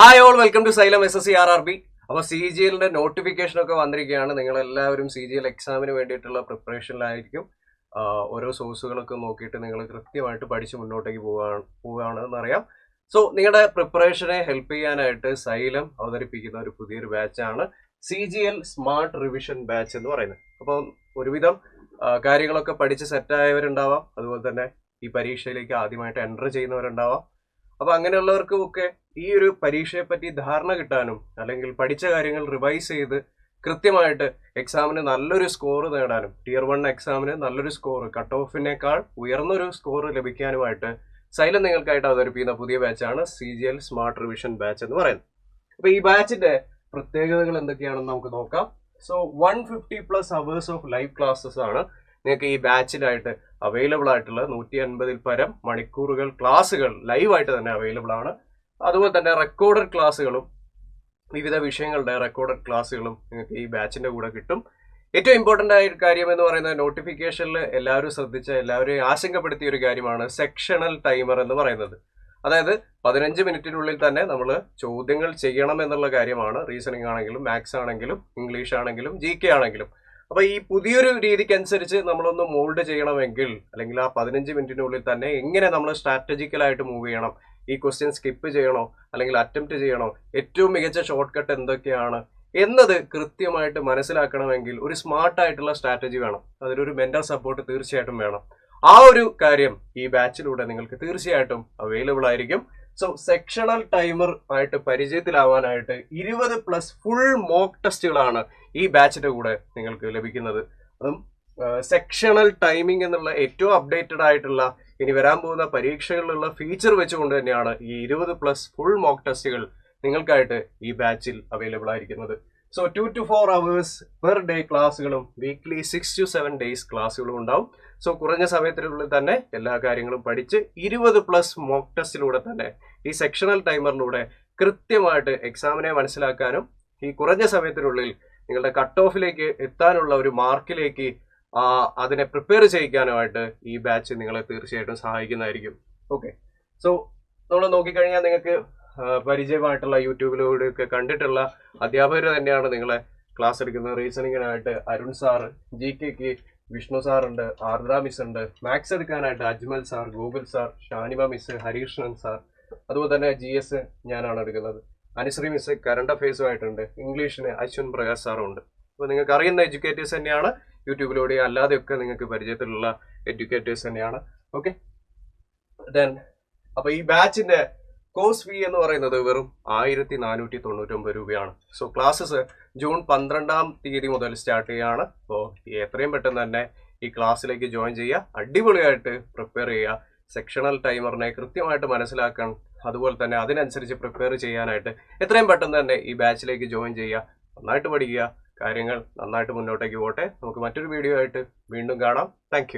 Hi all, welcome to Xylem SSC RRB. അപ്പോൾ CGL notification ഒക്കെ വന്നിരിക്കുകയാണ്. നിങ്ങളെല്ലാവരും CGL എക്സാമിന് വേണ്ടിയിട്ടുള്ള പ്രിപ്പറേഷനിലായിരിക്കും. ഓരോ സോഴ്സുകളൊക്കെ നോക്കിയിട്ട് നിങ്ങൾ കൃത്യമായിട്ട് പഠിച്ച് മുന്നോട്ടേക്ക് പോവുകയാണെന്നറിയാം. സോ നിങ്ങളുടെ പ്രിപ്പറേഷനെ ഹെൽപ്പ് ചെയ്യാനായിട്ട് സൈലം അവതരിപ്പിക്കുന്ന ഒരു പുതിയൊരു ബാച്ചാണ് CGL സ്മാർട്ട് റിവിഷൻ ബാച്ച് എന്ന് പറയുന്നത്. അപ്പോൾ ഒരുവിധം കാര്യങ്ങളൊക്കെ പഠിച്ച് സെറ്റായവരുണ്ടാവാം, അതുപോലെ തന്നെ ഈ പരീക്ഷയിലേക്ക് ആദ്യമായിട്ട് എൻ്റർ ചെയ്യുന്നവരുണ്ടാവാം. അപ്പൊ അങ്ങനെയുള്ളവർക്കും ഒക്കെ ഈ ഒരു പരീക്ഷയെ പറ്റി ധാരണ കിട്ടാനും അല്ലെങ്കിൽ പഠിച്ച കാര്യങ്ങൾ റിവൈസ് ചെയ്ത് കൃത്യമായിട്ട് എക്സാമിന് നല്ലൊരു സ്കോർ നേടാനും, Tier 1 എക്സാമിന് നല്ലൊരു സ്കോർ, കട്ട് ഓഫിനേക്കാൾ ഉയർന്നൊരു സ്കോർ ലഭിക്കാനുമായിട്ട് സൈലം നിങ്ങൾക്കായിട്ട് അവതരിപ്പിക്കുന്ന പുതിയ ബാച്ചാണ് CGL സ്മാർട്ട് റിവിഷൻ ബാച്ച് എന്ന് പറയുന്നത്. അപ്പൊ ഈ ബാച്ചിന്റെ പ്രത്യേകതകൾ എന്തൊക്കെയാണെന്ന് നമുക്ക് നോക്കാം. So 150+ hours of live classes ആണ് നിങ്ങൾക്ക് ഈ ബാച്ചിലായിട്ട് അവൈലബിൾ ആയിട്ടുള്ള 150-ൽ പരം മണിക്കൂറുകൾ ക്ലാസ്സുകൾ ലൈവായിട്ട് തന്നെ അവൈലബിൾ ആണ്. അതുപോലെ തന്നെ റെക്കോർഡഡ് ക്ലാസ്സുകളും വിവിധ വിഷയങ്ങളുടെ റെക്കോർഡഡ് ക്ലാസ്സുകളും നിങ്ങൾക്ക് ഈ ബാച്ചിന്റെ കൂടെ കിട്ടും. ഏറ്റവും ഇമ്പോർട്ടൻ്റ് ആയ ഒരു കാര്യം എന്ന് പറയുന്നത് നോട്ടിഫിക്കേഷനിൽ എല്ലാവരും ശ്രദ്ധിച്ച, എല്ലാവരെയും ആശങ്കപ്പെടുത്തിയ ഒരു കാര്യമാണ് സെക്ഷണൽ ടൈമർ എന്ന് പറയുന്നത്. അതായത് 15 മിനിറ്റിനുള്ളിൽ തന്നെ നമ്മൾ ചോദ്യങ്ങൾ ചെയ്യണം എന്നുള്ള കാര്യമാണ്. റീസണിങ് ആണെങ്കിലും മാത്സ് ആണെങ്കിലും ഇംഗ്ലീഷ് ആണെങ്കിലും GK ആണെങ്കിലും. അപ്പൊ ഈ പുതിയൊരു രീതിക്കനുസരിച്ച് നമ്മളൊന്ന് മോൾഡ് ചെയ്യണമെങ്കിൽ, അല്ലെങ്കിൽ ആ 15 മിനിറ്റിനുള്ളിൽ തന്നെ എങ്ങനെ നമ്മൾ സ്ട്രാറ്റജിക്കലായിട്ട് മൂവ് ചെയ്യണം, ഈ ക്വസ്റ്റ്യൻ സ്കിപ്പ് ചെയ്യണോ അല്ലെങ്കിൽ അറ്റംപ്റ്റ് ചെയ്യണോ, ഏറ്റവും മികച്ച ഷോർട്ട് കട്ട് എന്തൊക്കെയാണ് എന്നത് കൃത്യമായിട്ട് മനസ്സിലാക്കണമെങ്കിൽ ഒരു സ്മാർട്ടായിട്ടുള്ള സ്ട്രാറ്റജി വേണം. അതിലൊരു മെന്റൽ സപ്പോർട്ട് തീർച്ചയായിട്ടും വേണം. ആ ഒരു കാര്യം ഈ ബാച്ചിലൂടെ നിങ്ങൾക്ക് തീർച്ചയായിട്ടും അവൈലബിൾ ആയിരിക്കും. സോ സെക്ഷണൽ ടൈമർ ആയിട്ട് പരിചയത്തിലാവാനായിട്ട് 20+ ഫുൾ മോക്ക് ടെസ്റ്റുകളാണ് ഈ ബാച്ചിന്റെ കൂടെ നിങ്ങൾക്ക് ലഭിക്കുന്നത്. അതും സെക്ഷണൽ ടൈമിംഗ് എന്നുള്ള ഏറ്റവും അപ്ഡേറ്റഡ് ആയിട്ടുള്ള ഇനി വരാൻ പോകുന്ന പരീക്ഷകളിലുള്ള ഫീച്ചർ വെച്ചുകൊണ്ട് തന്നെയാണ് ഈ 20+ ഫുൾ മോക്ക് ടെസ്റ്റുകൾ നിങ്ങൾക്കായിട്ട് ഈ ബാച്ചിൽ അവൈലബിൾ ആയിരിക്കുന്നത്. So 2 to 4 hours per day ക്ലാസ്സുകളും വീക്ക്ലി 6 to 7 days ക്ലാസ്സുകളും ഉണ്ടാവും. സോ കുറഞ്ഞ സമയത്തിനുള്ളിൽ തന്നെ എല്ലാ കാര്യങ്ങളും പഠിച്ച് 20+ മോക്ക് ടെസ്റ്റിലൂടെ തന്നെ ഈ സെക്ഷണൽ ടൈമറിലൂടെ കൃത്യമായിട്ട് എക്സാമിനെ മനസ്സിലാക്കാനും ഈ കുറഞ്ഞ സമയത്തിനുള്ളിൽ നിങ്ങളുടെ കട്ട് ഓഫിലേക്ക് എത്താനുള്ള ഒരു മാർക്കിലേക്ക് അതിനെ പ്രിപ്പയർ ചെയ്യിക്കാനുമായിട്ട് ഈ ബാച്ച് നിങ്ങളെ തീർച്ചയായിട്ടും സഹായിക്കുന്നതായിരിക്കും. ഓക്കെ, സോ നമ്മൾ നോക്കിക്കഴിഞ്ഞാൽ നിങ്ങൾക്ക് പരിചയമായിട്ടുള്ള യൂട്യൂബിലൂടെയൊക്കെ കണ്ടിട്ടുള്ള അധ്യാപകർ തന്നെയാണ് നിങ്ങളെ ക്ലാസ് എടുക്കുന്നത്. റീസണിങ്ങിനായിട്ട് അരുൺ സാറ്, GKക്ക് വിഷ്ണു സാറുണ്ട്, ആർദ്ര മിസ് ഉണ്ട്, മാത്സ് എടുക്കാനായിട്ട് Ajmal sir, Gokul sir, Shanima miss, Harishnan sir, അതുപോലെ തന്നെ GS ഞാനാണ് എടുക്കുന്നത്. അനുശ്രീ മിസ് കറണ്ട് അഫയേഴ്സുമായിട്ടുണ്ട്. ഇംഗ്ലീഷിന് അശ്വിൻ പ്രകാശ് സാറും ഉണ്ട്. അപ്പോൾ നിങ്ങൾക്ക് അറിയുന്ന എഡ്യൂക്കേറ്റേഴ്സ് തന്നെയാണ്. യൂട്യൂബിലൂടെ അല്ലാതെയൊക്കെ നിങ്ങൾക്ക് പരിചയത്തിലുള്ള എഡ്യൂക്കേറ്റേഴ്സ് തന്നെയാണ്. ഓക്കെ, ദെൻ അപ്പോൾ ഈ ബാച്ചിന്റെ കോഴ്സ് ഫീ എന്ന് പറയുന്നത് വെറും 1499 രൂപയാണ്. സോ ക്ലാസ്സസ് ജൂൺ 12-ാം തീയതി മുതൽ സ്റ്റാർട്ട് ചെയ്യുകയാണ്. അപ്പോൾ എത്രയും പെട്ടെന്ന് തന്നെ ഈ ക്ലാസ്സിലേക്ക് ജോയിൻ ചെയ്യുക. അടിപൊളിയായിട്ട് പ്രിപ്പയർ ചെയ്യുക. സെക്ഷണൽ ടൈമറിനെ കൃത്യമായിട്ട് മനസ്സിലാക്കാൻ, അതുപോലെ തന്നെ അതിനനുസരിച്ച് പ്രിപ്പയർ ചെയ്യാനായിട്ട് എത്രയും പെട്ടെന്ന് തന്നെ ഈ ബാച്ചിലേക്ക് ജോയിൻ ചെയ്യുക. നന്നായിട്ട് പഠിക്കുക. കാര്യങ്ങൾ നന്നായിട്ട് മുന്നോട്ടേക്ക് പോട്ടെ. നമുക്ക് മറ്റൊരു വീഡിയോ ആയിട്ട് വീണ്ടും കാണാം. താങ്ക്